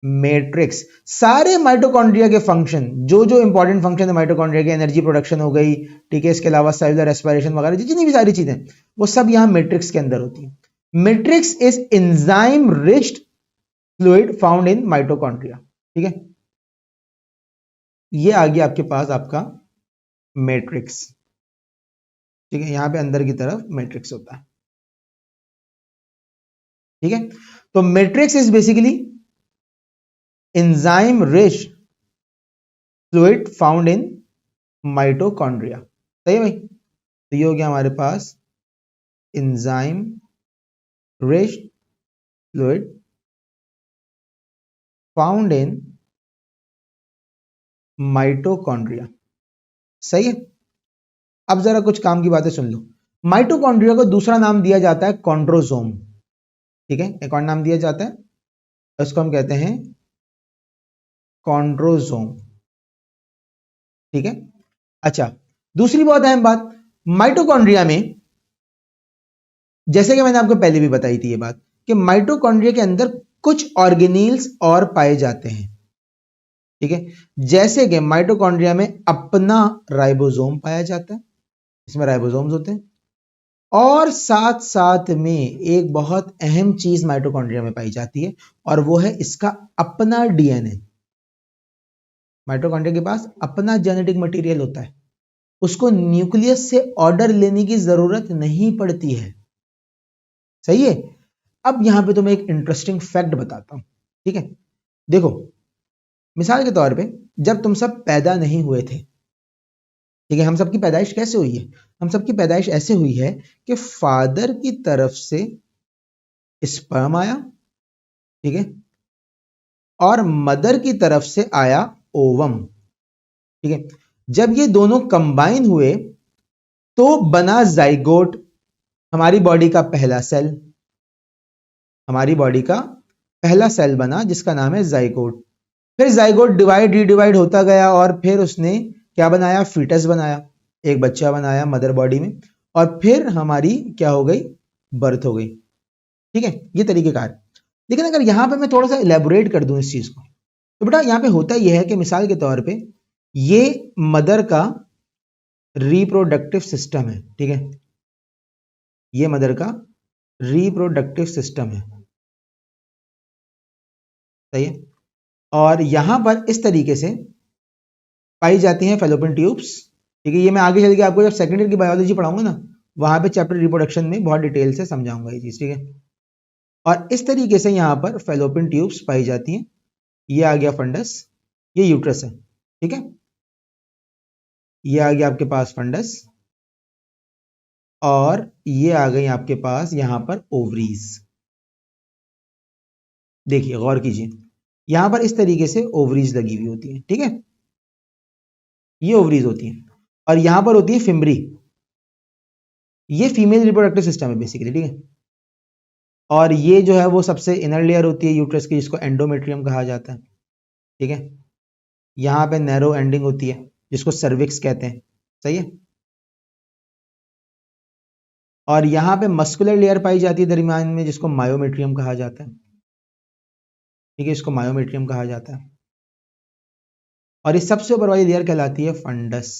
मैट्रिक्स। सारे माइटोकॉन्ड्रिया के फंक्शन, जो जो इंपॉर्टेंट फंक्शन है माइटोकॉन्ड्रिया के, एनर्जी प्रोडक्शन हो गई, ठीक है, इसके अलावा सेलुलर रेस्पिरेशन वगैरह जितनी भी सारी चीजें, वो सब यहां मैट्रिक्स के अंदर होती है। Matrix is enzyme riched fluid found in mitochondria. ठीक है, ये आ गया आपके पास आपका मैट्रिक्स। ठीक है, यहां पे अंदर की तरफ मैट्रिक्स होता है। ठीक है। तो matrix is basically enzyme rich fluid found in mitochondria. सही है भाई। तो ये हो गया हमारे पास enzyme rich fluid found in mitochondria. सही है। अब जरा कुछ काम की बातें सुन लो। माइटोकॉन्ड्रिया को दूसरा नाम दिया जाता है कॉन्ड्रोसोम। ठीक है, एक और नाम दिया जाता है, उसको हम कहते हैं कॉन्ड्रोसोम। ठीक है। अच्छा, दूसरी बहुत अहम बात, माइटोकॉन्ड्रिया में, जैसे कि मैंने आपको पहले भी बताई थी ये बात, कि माइटोकॉन्ड्रिया के अंदर कुछ ऑर्गेनील्स और पाए जाते हैं। ठीक है, जैसे कि माइटोकॉन्ड्रिया में अपना राइबोसोम पाया जाता है, इसमें राइबोसोम्स होते हैं, और साथ साथ में एक बहुत अहम चीज माइटोकॉन्ड्रिया में पाई जाती है, और वो है इसका अपना डीएनए। माइटोकॉन्ड्रिया के पास अपना जेनेटिक मटेरियल होता है, उसको न्यूक्लियस से ऑर्डर लेने की जरूरत नहीं पड़ती है। सही है। अब यहां पे तुम्हें एक इंटरेस्टिंग फैक्ट बताता हूं। ठीक है, देखो, मिसाल के तौर पे जब तुम सब पैदा नहीं हुए थे, ठीक है, हम सबकी पैदाइश कैसे हुई है? हम सबकी पैदाइश ऐसे हुई है कि फादर की तरफ से स्पर्म आया, ठीक है, और मदर की तरफ से आया ओवम। ठीक है, जब ये दोनों कंबाइन हुए तो बना जाइगोट, हमारी बॉडी का पहला सेल, हमारी बॉडी का पहला सेल बना जिसका नाम है जाइगोट। फिर जाइगोट डिवाइड रीडिवाइड होता गया और फिर उसने क्या बनाया? फीटस बनाया, एक बच्चा बनाया मदर बॉडी में, और फिर हमारी क्या हो गई? बर्थ हो गई। ठीक है, ये तरीकेकार। लेकिन अगर यहां पे मैं थोड़ा सा इलेबोरेट कर दूं इस चीज को, तो बेटा यहां पे होता यह है कि मिसाल के तौर पे ये मदर का रिप्रोडक्टिव सिस्टम है। ठीक है, ये मदर का रिप्रोडक्टिव सिस्टम है। सही है। और यहां पर इस तरीके से पाई जाती हैं फेलोपियन ट्यूब्स। ठीक है, ये मैं आगे चल के आपको जब सेकेंड ईयर की बायोलॉजी पढ़ाऊंगा ना, वहां पे चैप्टर रिप्रोडक्शन में बहुत डिटेल से समझाऊंगा ये चीज। ठीक है, और इस तरीके से यहां पर फेलोपियन ट्यूब्स पाई जाती हैं। ये आ गया फंडस, ये यूट्रस है। ठीक है, ये आ गया आपके पास फंडस, और ये आ गई आपके पास यहां पर ओवरीज। देखिए गौर कीजिए, यहां पर इस तरीके से ओवरीज लगी हुई होती है। ठीक है, ये ओवरीज होती है, और यहां पर होती है फिम्बरी, ये फीमेल रिप्रोडक्टिव सिस्टम है बेसिकली। ठीक है, और ये जो है वो सबसे इनर लेयर होती है यूट्रस की, जिसको एंडोमेट्रियम कहा जाता है। ठीक है, यहां पे नैरो एंडिंग होती है जिसको सर्विक्स कहते हैं। सही है। और यहां पे मस्कुलर लेयर पाई जाती है दरमियान में, जिसको मायोमेट्रियम कहा जाता है। ठीक है, इसको मायोमेट्रियम कहा जाता है, और ये सबसे ऊपर वाली लेयर कहलाती है फंडस।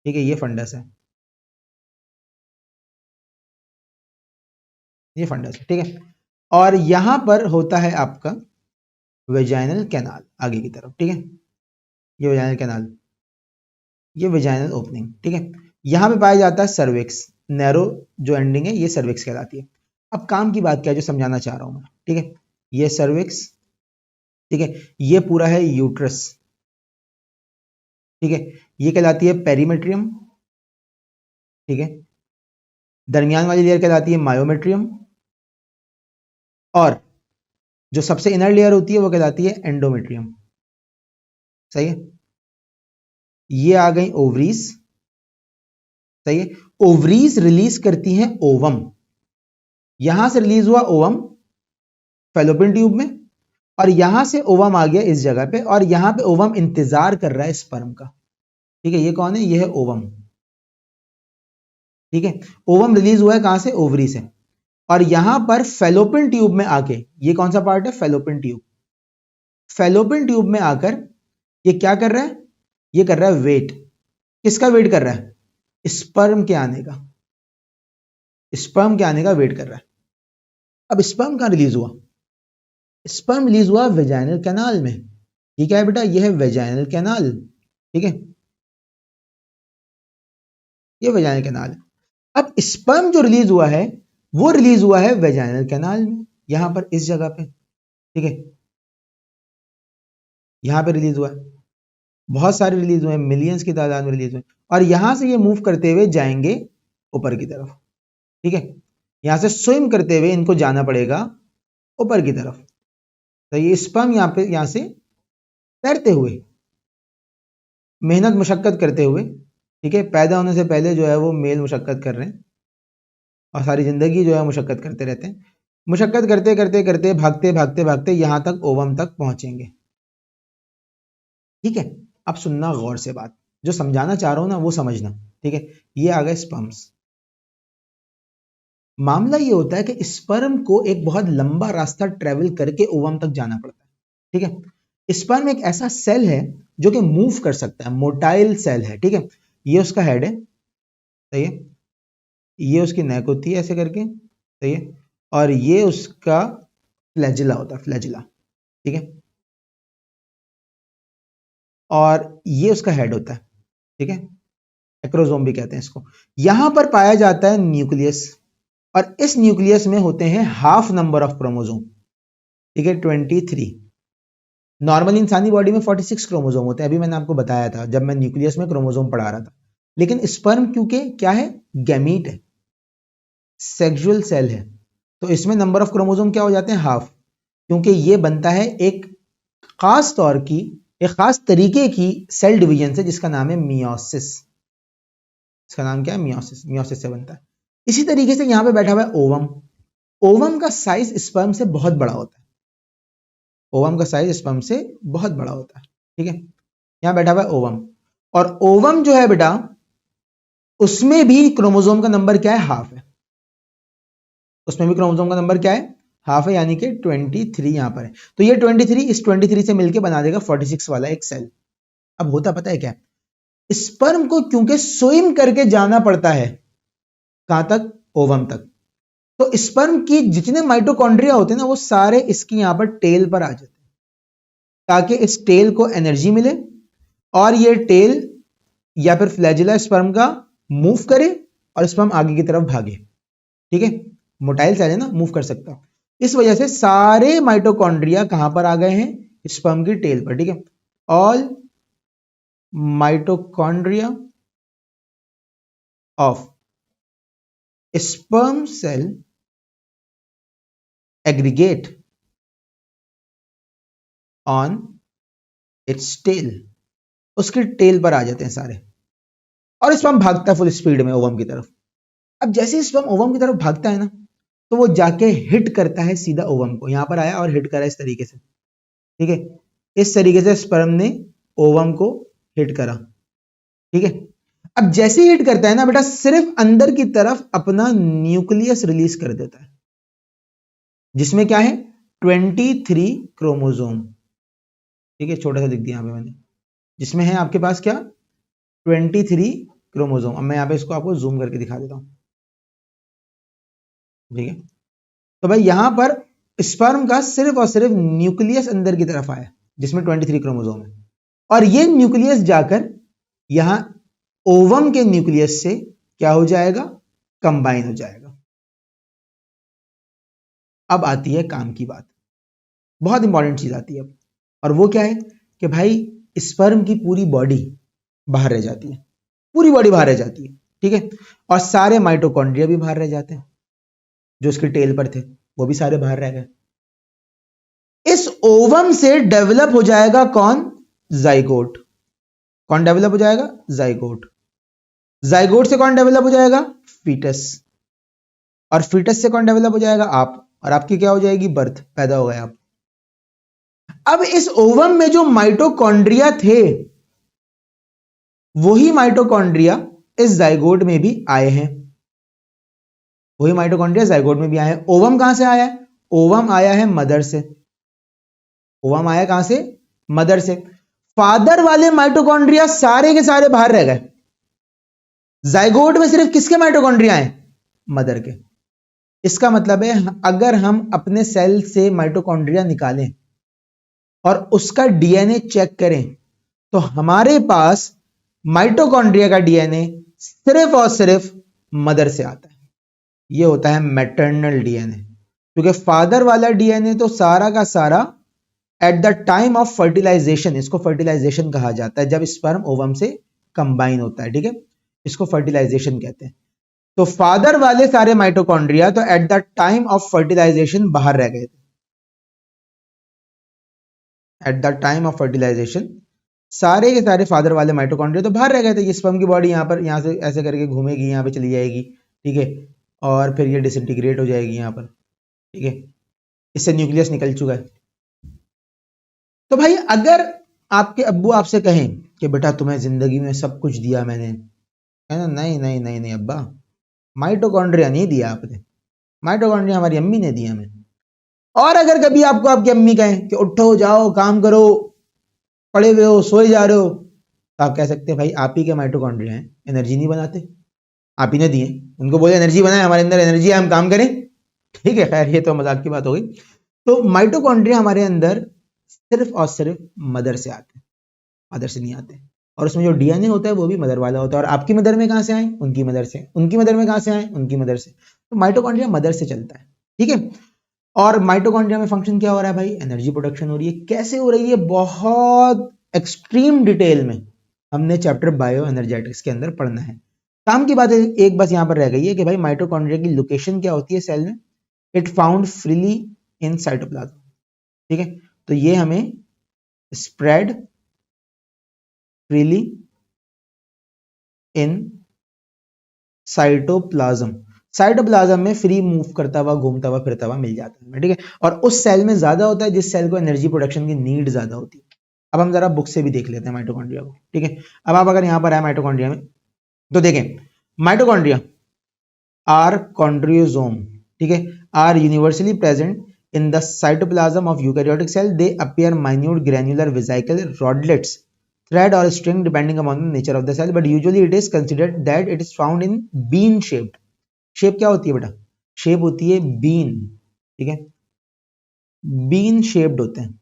ठीक है, ये फंडस है, ये फंडस है। ठीक है, और यहां पर होता है आपका वेजाइनल कैनाल आगे की तरफ। ठीक है, ये वेजाइनल कैनाल, ये वेजाइनल ओपनिंग। ठीक है, यहां पे पाया जाता है सर्विक्स, नैरो जो एंडिंग है ये सर्विक्स कहलाती है। अब काम की बात क्या है जो समझाना चाह रहा हूं मैं। ठीक है, ये सर्विक्स, ठीक है, ये पूरा है यूट्रस। ठीक है, ये कहलाती है पेरीमेट्रियम। ठीक है, दरमियान वाली लेयर कहलाती है मायोमेट्रियम, और जो सबसे इनर लेयर होती है वो कहलाती है एंडोमेट्रियम। सही है। ये आ गई ओवरीज। सही है, ओवरीज रिलीज करती हैं ओवम, यहां से रिलीज हुआ ओवम फैलोपियन ट्यूब में, और यहां से ओवम आ गया इस जगह पे, और यहां पे ओवम इंतजार कर रहा है स्पर्म का। ठीक है, ये कौन है? ये है ओवम। ठीक है, ओवम रिलीज हुआ है कहां से? ओवरी से, और यहां पर फैलोपियन ट्यूब में आके, ये कौन सा पार्ट है? Fallopian tube. फैलोपियन ट्यूब में आकर ये क्या कर रहा है? ये कर रहा है वेट। किसका वेट कर रहा है? स्पर्म के आने का, स्पर्म के आने का वेट कर रहा है। अब स्पर्म कहां रिलीज हुआ? स्पर्म रिलीज हुआ वेजाइनल कैनाल में। ये क्या है बेटा? ये है वेजाइनल कैनाल। ठीक है, ये वेजाइनल कैनाल है। अब स्पर्म जो रिलीज हुआ है वो रिलीज हुआ है वेजाइनल कैनाल में, यहां पर इस जगह पे, ठीक है, यहां पे रिलीज हुआ है, बहुत सारे रिलीज हुए हैं, मिलियंस की तादाद में रिलीज हुए, और यहां से ये मूव करते हुए जाएंगे ऊपर की तरफ, ठीक है, यहां से स्विम करते हुए इनको जाना पड़ेगा ऊपर की तरफ। तो ये स्पर्म यहां से तैरते हुए, मेहनत मुशक्कत करते हुए, ठीक है, पैदा होने से पहले जो है वो मेल मुशक्कत कर रहे हैं और सारी जिंदगी जो है मुशक्कत करते रहते हैं, मुशक्कत करते करते करते भागते भागते भागते यहां तक ओवम तक पहुंचेंगे, ठीक है। अब सुनना गौर से, बात जो समझाना चाह रहा हूं ना वो समझना, ठीक है। ये आ गए स्पर्म्स। मामला ये होता है कि स्पर्म को एक बहुत लंबा रास्ता ट्रेवल करके ओवम तक जाना पड़ता है, ठीक है। स्पर्म एक ऐसा सेल है जो कि मूव कर सकता है, मोटाइल सेल है, ठीक है। ये उसका हेड है, सही है, ये उसकी नेक होती है ऐसे करके, सही है, और ये उसका फ्लैजिला होता है, फ्लैजिला, ठीक है, और ये उसका हेड होता है, ठीक है, एक्रोसोम भी कहते हैं इसको। यहां पर पाया जाता है न्यूक्लियस, और इस न्यूक्लियस में होते हैं हाफ नंबर ऑफ क्रोमोसोम, ठीक है, 23। नॉर्मल इंसानी बॉडी में 46 क्रोमोसोम होते हैं, अभी मैंने आपको बताया था जब मैं न्यूक्लियस में क्रोमोसोम पढ़ा रहा था। लेकिन स्पर्म क्योंकि क्या है, गैमीट है, सेक्सुअल सेल है, तो इसमें नंबर ऑफ क्रोमोसोम क्या हो जाते हैं, हाफ, क्योंकि ये बनता है एक खास तौर की, एक खास तरीके की सेल डिवीजन से जिसका नाम है मियोसिस। इसका नाम क्या है, मियोसिस, मियोसिस से बनता है। इसी तरीके से यहां पे बैठा हुआ है ओवम। ओवम का साइज स्पर्म से बहुत बड़ा होता है, ओवम का साइज स्पर्म से बहुत बड़ा होता है, ठीक है। यहां बैठा हुआ है ओवम, और ओवम जो है बेटा उसमें भी क्रोमोसोम का नंबर क्या है, हाफ है, उसमें भी क्रोमोसोम का नंबर क्या है, हाफ है, यानी कि 23 यहां पर है। तो ये 23 इस 23 से मिलकर बना देगा 46 वाला एक सेल। अब होता पता है क्या, स्पर्म को क्योंकि स्विम करके जाना पड़ता है, कहां तक, ओवम तक, तो स्पर्म की जितने माइटोकॉन्ड्रिया होते हैं ना वो सारे इसकी यहां पर टेल पर आ जाते हैं, ताकि इस टेल को एनर्जी मिले और ये टेल या फिर फ्लैजिला स्पर्म का मूव करे और स्पर्म आगे की तरफ भागे, ठीक है, मोटाइल सेल है ना, मूव कर सकता। इस वजह से सारे माइटोकॉन्ड्रिया कहां पर आ गए हैं, स्पर्म की टेल पर, ठीक है। All mitochondria of sperm cell aggregate on its tail, उसकी टेल पर आ जाते हैं सारे, और स्पर्म भागता है फुल स्पीड में ओवम की तरफ। अब जैसे ही स्पर्म ओवम की तरफ भागता है ना, तो वो जाके हिट करता है सीधा ओवम को, यहां पर आया और हिट करा इस तरीके से, ठीक है, इस तरीके से स्पर्म ने ओवम को हिट करा, ठीक है। अब जैसे ही हिट करता है ना बेटा, सिर्फ अंदर की तरफ अपना न्यूक्लियस रिलीज कर देता है, जिसमें क्या है, 23 क्रोमोसोम, ठीक है, छोटा सा दिख दिया यहां पे मैंने, जिसमें है आपके पास क्या, 23 क्रोमोसोम। अब मैं यहां पे इसको आपको जूम करके दिखा देता हूं, ठीक है। तो भाई यहां पर स्पर्म का सिर्फ और सिर्फ न्यूक्लियस अंदर की तरफ आया जिसमें 23 क्रोमोसोम है, और ये न्यूक्लियस जाकर यहां ओवम के न्यूक्लियस से क्या हो जाएगा, कंबाइन हो जाएगा। अब आती है काम की बात, बहुत इंपॉर्टेंट चीज आती है अब, और वो क्या है कि भाई स्पर्म की पूरी बॉडी बाहर रह जाती है, पूरी बॉडी बाहर रह जाती है, ठीक है, और सारे माइटोकॉन्ड्रिया भी बाहर रह जाते हैं, जो उसके टेल पर थे वो भी सारे बाहर रह गए। इस ओवम से डेवलप हो जाएगा कौन, जाइगोट। कौन डेवलप हो जाएगा, जाइगोट। जाइगोट से कौन डेवलप हो जाएगा, फीटस, और फीटस से कौन डेवलप हो जाएगा, आप, और आपकी क्या हो जाएगी, बर्थ, पैदा हो गए आप। अब इस ओवम में जो माइटोकॉन्ड्रिया थे वही माइटोकॉन्ड्रिया इस जाइगोट में भी आए हैं, वही माइटोकॉन्ड्रिया जाइगोट में भी आए हैं। ओवम कहां से आया है, ओवम आया है मदर से, ओवम आया कहां से, मदर से। फादर वाले माइटोकॉन्ड्रिया सारे के सारे बाहर रह गए, जाइगोट में सिर्फ किसके माइटोकॉन्ड्रिया हैं, मदर के। इसका मतलब है अगर हम अपने सेल से माइटोकॉन्ड्रिया निकालें और उसका डीएनए चेक करें तो हमारे पास माइटोकॉन्ड्रिया का डीएनए सिर्फ और सिर्फ मदर से आता है, ये होता है मैटरनल डीएनए, क्योंकि फादर वाला डीएनए तो सारा का सारा at the time of fertilisation, इसको फर्टिलाइजेशन कहा जाता है, जब स्पर्म ओवम से कंबाइन होता है, ठीक है, इसको फर्टिलाइजेशन कहते हैं। तो फादर वाले सारे माइटोकॉन्ड्रिया तो at the time of fertilisation बाहर रह गए थे, at the time of fertilisation सारे के सारे फादर वाले माइटोकॉन्ड्रिया तो बाहर रह गए थे। ये स्पर्म की बॉडी यहाँ से ऐसे करके घूमेगी, यहाँ पे चली जाएगी, ठीक है, और फिर ये डिसइंटीग्रेट हो जाएगी यहाँ पर, ठीक है, इससे न्यूक्लियस निकल चुका है। तो भाई अगर आपके अब्बू आपसे कहें कि बेटा तुम्हें जिंदगी में सब कुछ दिया मैंने, कहना नहीं नहीं नहीं नहीं अब्बा, माइटोकॉन्ड्रिया नहीं दिया आपने, माइटोकॉन्ड्रिया हमारी अम्मी ने दिया हमें। और अगर कभी आपको आपकी अम्मी कहें कि उठो जाओ काम करो, पड़े हुए हो सोए जा रहे हो, तो आप कह सकते हैं भाई आप ही के माइटोकॉन्ड्रिया हैं, एनर्जी नहीं बनाते, आप ही ने दिए, उनको बोले एनर्जी बनाए, हमारे अंदर एनर्जी है हम काम करें, ठीक है। खैर ये तो मजाक की बात हो गई। तो माइटोकॉन्ड्रिया हमारे अंदर सिर्फ और सिर्फ मदर से आते हैं, फादर से नहीं आते। और उसमें जो डीएनए होता है वो भी मदर वाला होता है। और आपकी मदर में कहां से आए? उनकी मदर से। उनकी मदर में कहां से आए? उनकी मदर से। तो माइटोकॉन्ड्रिया मदर से चलता है, ठीक है। और माइटोकॉन्ड्रिया में फंक्शन क्या हो रहा है भाई? एनर्जी प्रोडक्शन हो रही है। कैसे हो रही है? बहुत एक्सट्रीम डिटेल में हमने चैप्टर बायो एनर्जेटिक्स के अंदर पढ़ना है। काम की बात एक बस यहां पर रह गई है कि भाई माइटोकॉन्ड्रिया की लोकेशन क्या होती है सेल में? It found freely in cytoplasm, ठीक है। तो ये हमें spread freely in cytoplasm, cytoplasm में फ्री मूव करता हुआ, घूमता हुआ, फिरता हुआ मिल जाता है, ठीक है। और उस सेल में ज्यादा होता है जिस सेल को एनर्जी प्रोडक्शन की नीड ज्यादा होती है। अब हम जरा बुक से भी देख लेते हैं माइटोकॉन्ड्रिया को, ठीक है। अब आप अगर यहां पर आए माइटोकॉन्ड्रिया में तो देखें, माइटोकॉन्ड्रिया आर कॉन्ड्रियोसोम, ठीक है, are universally present in the cytoplasm of eukaryotic cell. They appear minute granular vesicle rodlets, thread or string depending upon the nature of the cell, but usually it is considered that it is found in bean shaped. shape क्या होती है बेटा? shape होती है bean, ठीक है, bean shaped होते हैं,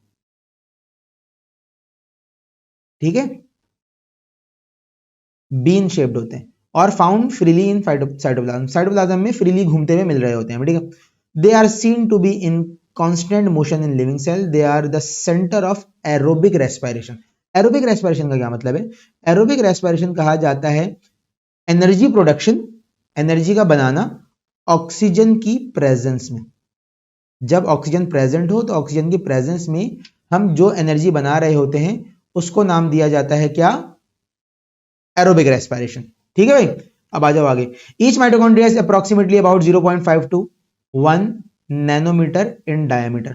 ठीक है, bean shaped होते हैं और found freely in cytoplasm, cytoplasm में freely घूमते हुए मिल रहे होते हैं, ठीक है। They are seen to be in constant motion in living cell. They are the center of aerobic respiration. Aerobic respiration का क्या मतलब है? एरोबिक रेस्पिरेशन कहा जाता है एनर्जी प्रोडक्शन, एनर्जी का बनाना ऑक्सीजन की प्रेजेंस में। जब ऑक्सीजन प्रेजेंट हो तो ऑक्सीजन की प्रेजेंस में हम जो एनर्जी बना रहे होते हैं उसको नाम दिया जाता है क्या? एरोबिक रेस्पिरेशन, ठीक है भाई। अब आ जाओ आगे। Each mitochondria is approximately about 0.5 to 1 nanometre in diameter,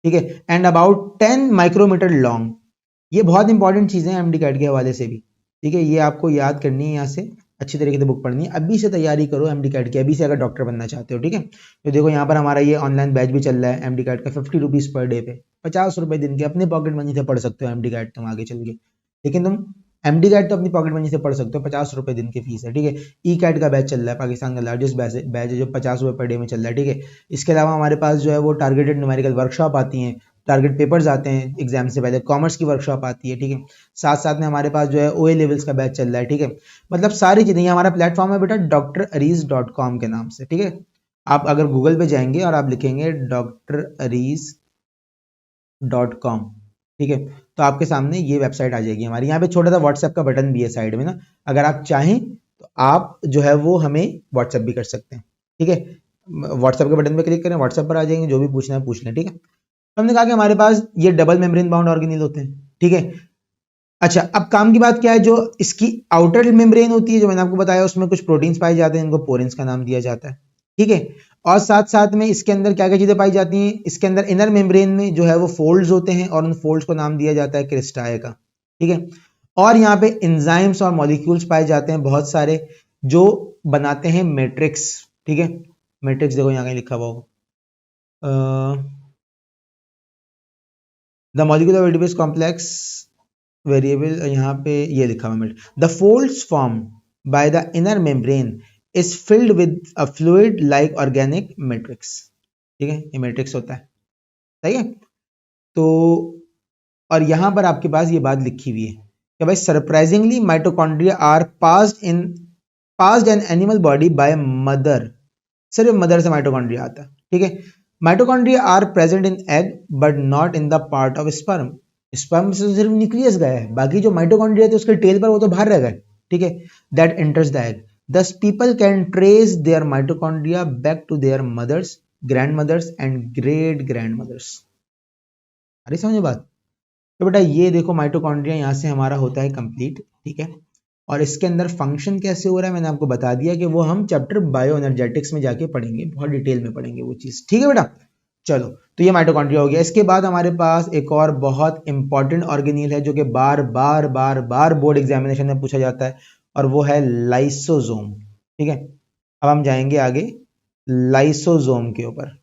ठीक है, एंड अबाउट 10 माइक्रोमीटर लॉन्ग। ये बहुत इंपॉर्टेंट चीजें हैं एमडी कैट के हवाले से भी, ठीक है। ये आपको याद करनी है, यहाँ से अच्छी तरीके से बुक पढ़नी है। अभी से तैयारी करो एमडी कैट की, अभी से अगर डॉक्टर बनना चाहते हो, ठीक है। तो देखो यहाँ पर हमारा ये ऑनलाइन बैच भी चल रहा है एमडी कैट का, 50 रुपीज पर डे पे, 50 रुपए दिन के अपने पॉकेट मनी से पढ़ सकते हो एमडी कैट तुम आगे चल के। लेकिन तुम एमडी कैट तो अपनी पॉकेट मनी से पढ़ सकते हो, 50 रुपए दिन की फीस है, ठीक है। ई कैट का बैच चल रहा है, पाकिस्तान का लार्जेस्ट बैच है जो 50 रुपए पर डे में चल रहा है, ठीक है। इसके अलावा हमारे पास जो है वो टारगेटेड न्यूमेरिकल वर्कशॉप आती हैं, टारगेट पेपर्स आते हैं एग्जाम से पहले, कॉमर्स की वर्कशॉप आती है, ठीक है। साथ साथ में हमारे पास जो है ओए लेवल्स का बैच चल रहा है, ठीक है। मतलब सारी चीजें, हमारा प्लेटफॉर्म है बेटा drarees.com के नाम से, ठीक है। आप अगर गूगल पे जाएंगे और आप लिखेंगे drarees.com, ठीक है, तो आपके सामने ये वेबसाइट आ जाएगी हमारी। यहाँ पे छोटा सा व्हाट्सएप का बटन भी है साइड में ना, अगर आप चाहें तो आप जो है वो हमें व्हाट्सएप भी कर सकते हैं, ठीक है। व्हाट्सएप के बटन पे क्लिक करें, व्हाट्सएप पर आ जाएंगे, जो भी पूछना है पूछ लें, ठीक है। हमने कहा कि हमारे पास ये डबल मेम्ब्रेन बाउंड ऑर्गेनेल होते हैं, ठीक है। अच्छा, अब काम की बात क्या है, जो इसकी आउटर मेम्ब्रेन होती है जो मैंने आपको बताया, उसमें कुछ प्रोटीन्स पाए जाते हैं, इनको पोरेंस का नाम दिया जाता है, ठीक है। और साथ साथ में इसके अंदर क्या क्या चीजें पाई जाती हैं, इसके अंदर इनर मेम्ब्रेन में जो है वो फोल्ड्स होते हैं और उन फोल्ड्स को नाम दिया जाता है क्रिस्टाए का, ठीक है। और यहाँ पे एंजाइम्स और मॉलिक्यूल्स पाए जाते हैं बहुत सारे जो बनाते हैं मैट्रिक्स, ठीक है। मैट्रिक्स देखो यहाँ कहीं लिखा हुआ होगा, द मॉलिक्यूलर एडिपेज कॉम्प्लेक्स वेरिएबल, यहाँ पे ये लिखा हुआ है, the folds form by the inner membrane is filled with a fluid like organic matrix, ठीक है। ये मैट्रिक्स होता है, सही है। तो और यहां पर आपके पास ये बात लिखी हुई है कि भाई surprisingly mitochondria are passed an animal body by mother सिर्फ मदर से माइटोकॉन्ड्रिया आता है, ठीक है। Mitochondria are present in egg but not in the part of sperm. Sperm से सिर्फ न्यूक्लियस गया है, बाकी जो माइटोकॉन्ड्रिया थे उसके टेल पर वो तो बाहर रह गए, ठीक है। That enters the egg, thus people can trace their mitochondria back to their mothers, grandmothers and great grandmothers. अरे समझे बात। तो बेटा ये देखो माइटोकॉन्ड्रिया यहाँ से हमारा होता है कंप्लीट, ठीक है। और इसके अंदर फंक्शन कैसे हो रहा है मैंने आपको बता दिया कि वो हम चैप्टर बायो एनर्जेटिक्स में जाके पढ़ेंगे, बहुत डिटेल में पढ़ेंगे वो चीज़, ठीक है बेटा। चलो तो ये माइटोकॉन्ड्रिया हो गया। इसके बाद हमारे पास एक और बहुत इंपॉर्टेंट ऑर्गेनील है जो कि बार बार बार बार बोर्ड एग्जामिनेशन में पूछा जाता है, और वो है लाइसोसोम, ठीक है। अब हम जाएंगे आगे लाइसोसोम के ऊपर।